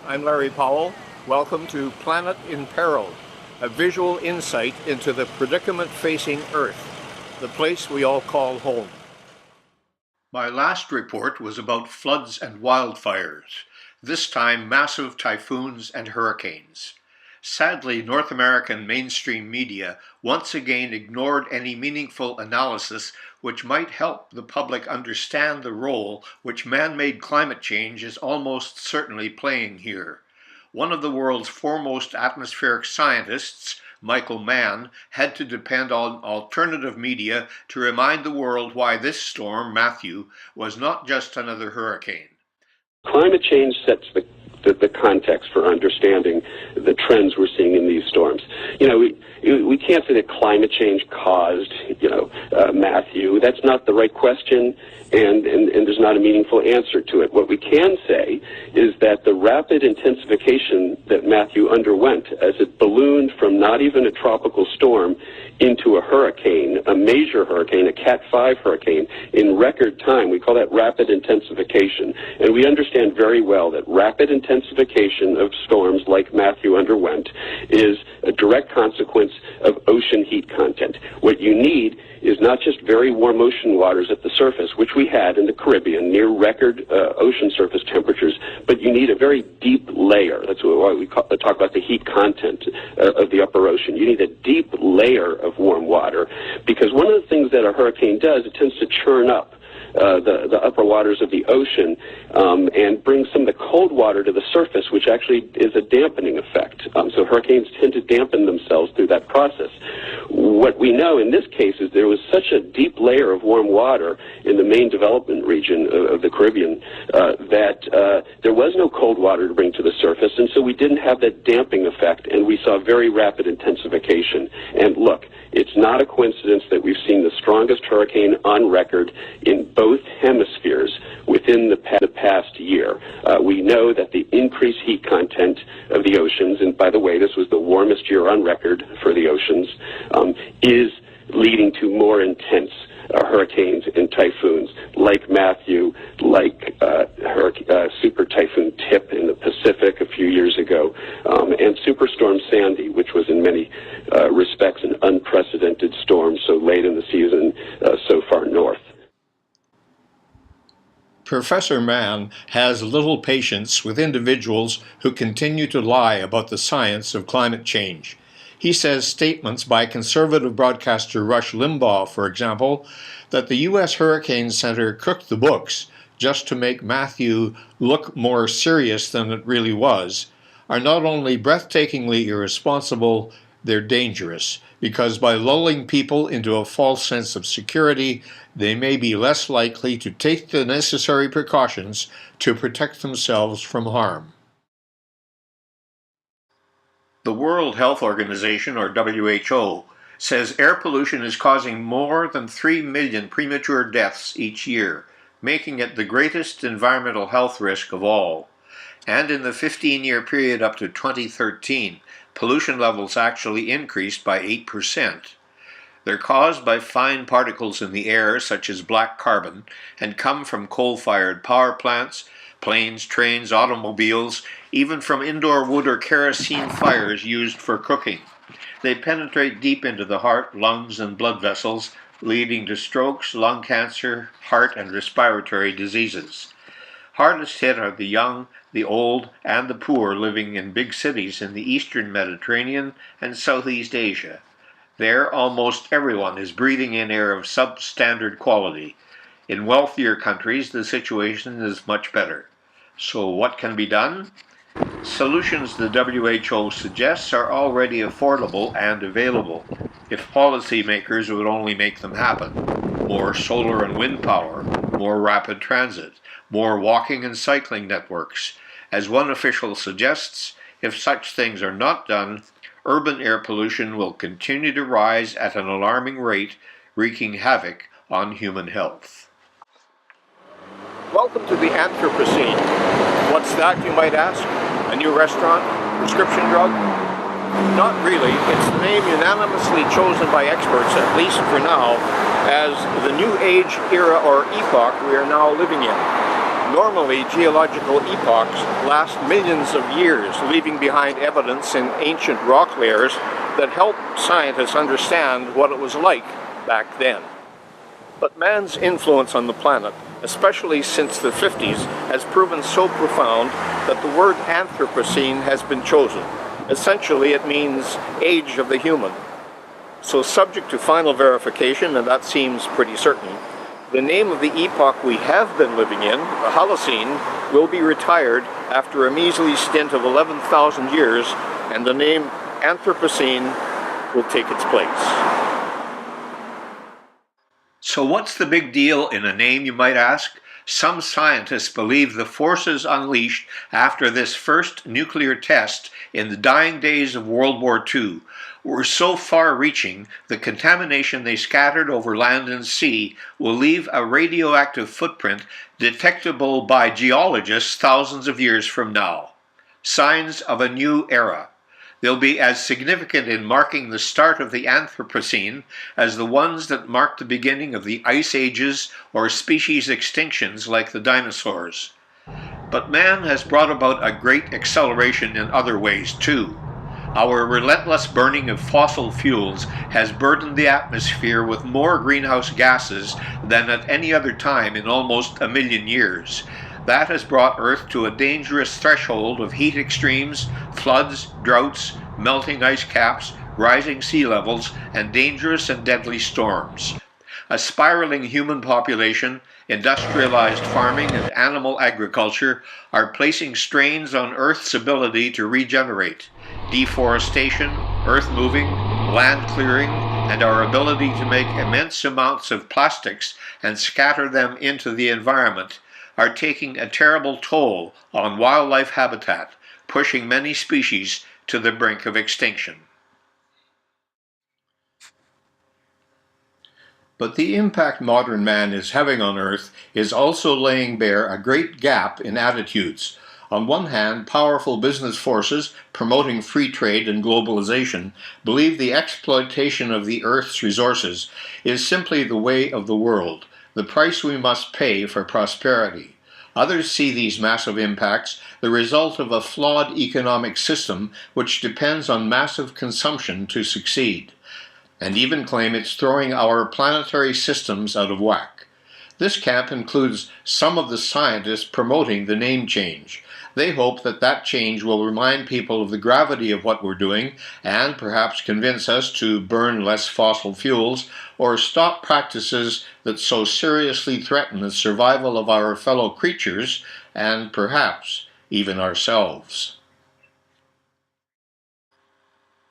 I'm Larry Powell. Welcome to Planet In Peril, a visual insight into the predicament facing Earth, the place we all call home. My last report was about floods and wildfires, this time massive typhoons and hurricanes. Sadly, North American mainstream media once again ignored any meaningful analysis which might help the public understand the role which man-made climate change is almost certainly playing here. One of the world's foremost atmospheric scientists, Michael Mann, had to depend on alternative media to remind the world why this storm, Matthew, was not just another hurricane. Climate change sets the context for understanding the trends we're seeing in these storms. We can't say that climate change caused, Matthew. That's not the right question, and there's not a meaningful answer to it. What we can say is that the rapid intensification that Matthew underwent as it ballooned from not even a tropical storm into a hurricane, a major hurricane, a Cat 5 hurricane, in record time. We call that rapid intensification. And we understand very well that rapid intensification of storms like Matthew underwent is a direct consequence of ocean heat content. What you need is not just very warm ocean waters at the surface, which we had in the Caribbean, near record ocean surface temperatures, but you need a very deep layer. That's why we talk about the heat content of the upper ocean. You need a deep layer of warm water, because one of the things that a hurricane does, it tends to churn up the upper waters of the ocean and bring some of the cold water to the surface, which actually is a dampening effect. So hurricanes tend to dampen themselves through that process. What we know in this case is there was such a deep layer of warm water in the main development region of the Caribbean that there was no cold water to bring to the surface, and so we didn't have that damping effect, and we saw very rapid intensification. And look, it's not a coincidence that we've seen the strongest hurricane on record in both hemispheres within the past year. We know that the increased heat content of the oceans, and by the way, this was the warmest year on record for the oceans, is leading to more intense hurricanes and typhoons like Matthew, like Super Typhoon Tip in the Pacific a few years ago, and Superstorm Sandy, which was in many respects an unprecedented storm so late in the season, so far north. Professor Mann has little patience with individuals who continue to lie about the science of climate change. He says statements by conservative broadcaster Rush Limbaugh, for example, that the U.S. Hurricane Center cooked the books just to make Matthew look more serious than it really was, are not only breathtakingly irresponsible, they're dangerous, because by lulling people into a false sense of security, they may be less likely to take the necessary precautions to protect themselves from harm. The World Health Organization, or WHO, says air pollution is causing more than 3 million premature deaths each year, making it the greatest environmental health risk of all. And in the 15-year period up to 2013, pollution levels actually increased by 8%. They're caused by fine particles in the air, such as black carbon, and come from coal-fired power plants, planes, trains, automobiles, even from indoor wood or kerosene fires used for cooking. They penetrate deep into the heart, lungs, and blood vessels, leading to strokes, lung cancer, heart and respiratory diseases. Hardest hit are the young, the old, and the poor living in big cities in the eastern Mediterranean and Southeast Asia. There, almost everyone is breathing in air of substandard quality. In wealthier countries, the situation is much better. So what can be done? Solutions the WHO suggests are already affordable and available, if policymakers would only make them happen. More solar and wind power, more rapid transit, more walking and cycling networks. As one official suggests, if such things are not done, urban air pollution will continue to rise at an alarming rate, wreaking havoc on human health. Welcome to the Anthropocene. What's that, you might ask? A new restaurant? Prescription drug? Not really. It's the name unanimously chosen by experts, at least for now, as the New Age era or epoch we are now living in. Normally, geological epochs last millions of years, leaving behind evidence in ancient rock layers that help scientists understand what it was like back then. But man's influence on the planet, especially since the 50s, has proven so profound that the word Anthropocene has been chosen. Essentially, it means age of the human. So subject to final verification, and that seems pretty certain, the name of the epoch we have been living in, the Holocene, will be retired after a measly stint of 11,000 years, and the name Anthropocene will take its place. So what's the big deal in a name, you might ask? Some scientists believe the forces unleashed after this first nuclear test in the dying days of World War II were so far-reaching, the contamination they scattered over land and sea will leave a radioactive footprint detectable by geologists thousands of years from now. Signs of a new era. They'll be as significant in marking the start of the Anthropocene as the ones that marked the beginning of the ice ages or species extinctions like the dinosaurs. But man has brought about a great acceleration in other ways too. Our relentless burning of fossil fuels has burdened the atmosphere with more greenhouse gases than at any other time in almost a million years. That has brought Earth to a dangerous threshold of heat extremes, floods, droughts, melting ice caps, rising sea levels, and dangerous and deadly storms. A spiraling human population, industrialized farming, and animal agriculture are placing strains on Earth's ability to regenerate. Deforestation, earth moving, land clearing, and our ability to make immense amounts of plastics and scatter them into the environment are taking a terrible toll on wildlife habitat, pushing many species to the brink of extinction. But the impact modern man is having on Earth is also laying bare a great gap in attitudes. On one hand, powerful business forces promoting free trade and globalization believe the exploitation of the Earth's resources is simply the way of the world, the price we must pay for prosperity. Others see these massive impacts the result of a flawed economic system which depends on massive consumption to succeed, and even claim it's throwing our planetary systems out of whack. This camp includes some of the scientists promoting the name change. They hope that that change will remind people of the gravity of what we're doing and perhaps convince us to burn less fossil fuels or stop practices that so seriously threaten the survival of our fellow creatures and perhaps even ourselves.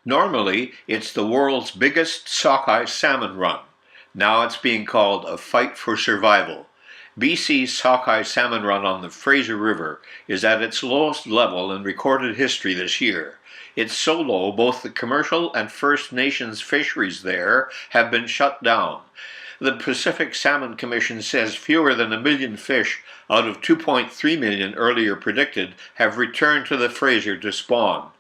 Normally, it's the world's biggest sockeye salmon run. Now it's being called a fight for survival. BC's sockeye salmon run on the Fraser River is at its lowest level in recorded history this year. It's so low both the commercial and First Nations fisheries there have been shut down. The Pacific Salmon Commission says fewer than 1 million fish out of 2.3 million earlier predicted have returned to the Fraser to spawn.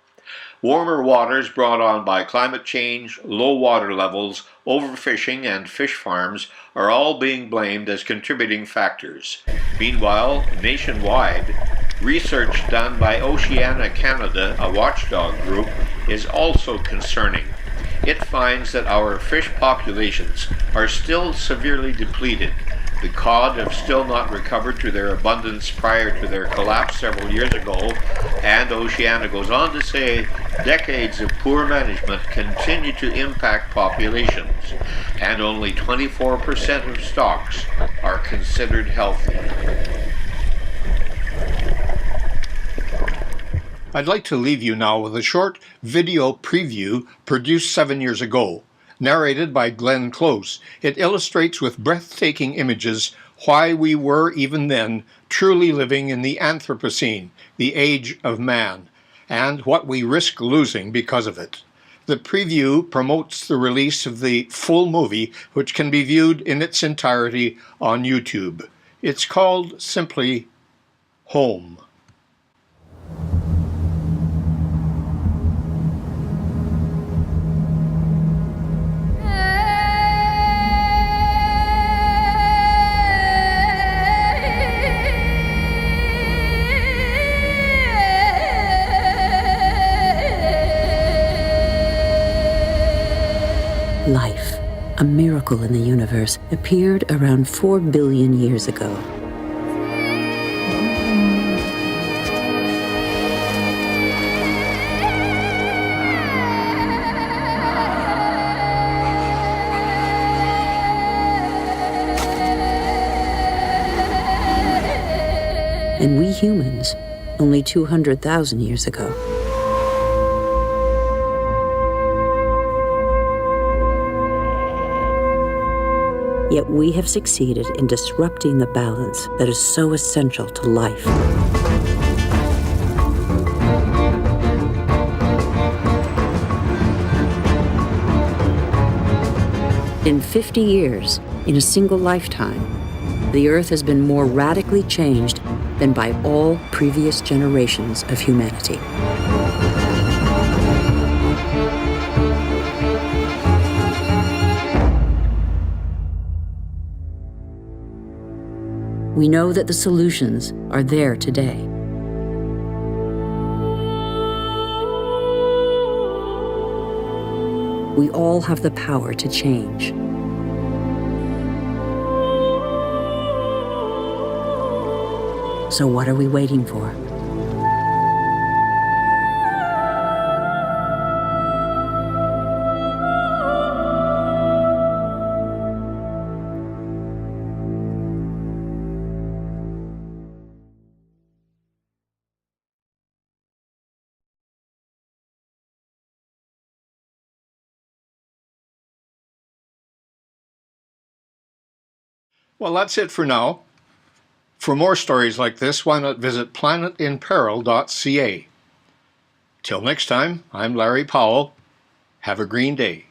Warmer waters brought on by climate change, low water levels, overfishing, and fish farms are all being blamed as contributing factors. Meanwhile, nationwide, research done by Oceana Canada, a watchdog group, is also concerning. It finds that our fish populations are still severely depleted. The cod have still not recovered to their abundance prior to their collapse several years ago, and Oceana goes on to say decades of poor management continue to impact populations, and only 24% of stocks are considered healthy. I'd like to leave you now with a short video preview produced 7 years ago. Narrated by Glenn Close, it illustrates with breathtaking images why we were, even then, truly living in the Anthropocene, the age of man, and what we risk losing because of it. The preview promotes the release of the full movie, which can be viewed in its entirety on YouTube. It's called simply Home. sparkle in the universe appeared around 4 billion years ago. And we humans, only 200,000 years ago. Yet we have succeeded in disrupting the balance that is so essential to life. In 50 years, in a single lifetime, the Earth has been more radically changed than by all previous generations of humanity. We know that the solutions are there today. We all have the power to change. So what are we waiting for? Well, that's it for now. For more stories like this, why not visit planetinperil.ca. Till next time, I'm Larry Powell. Have a green day.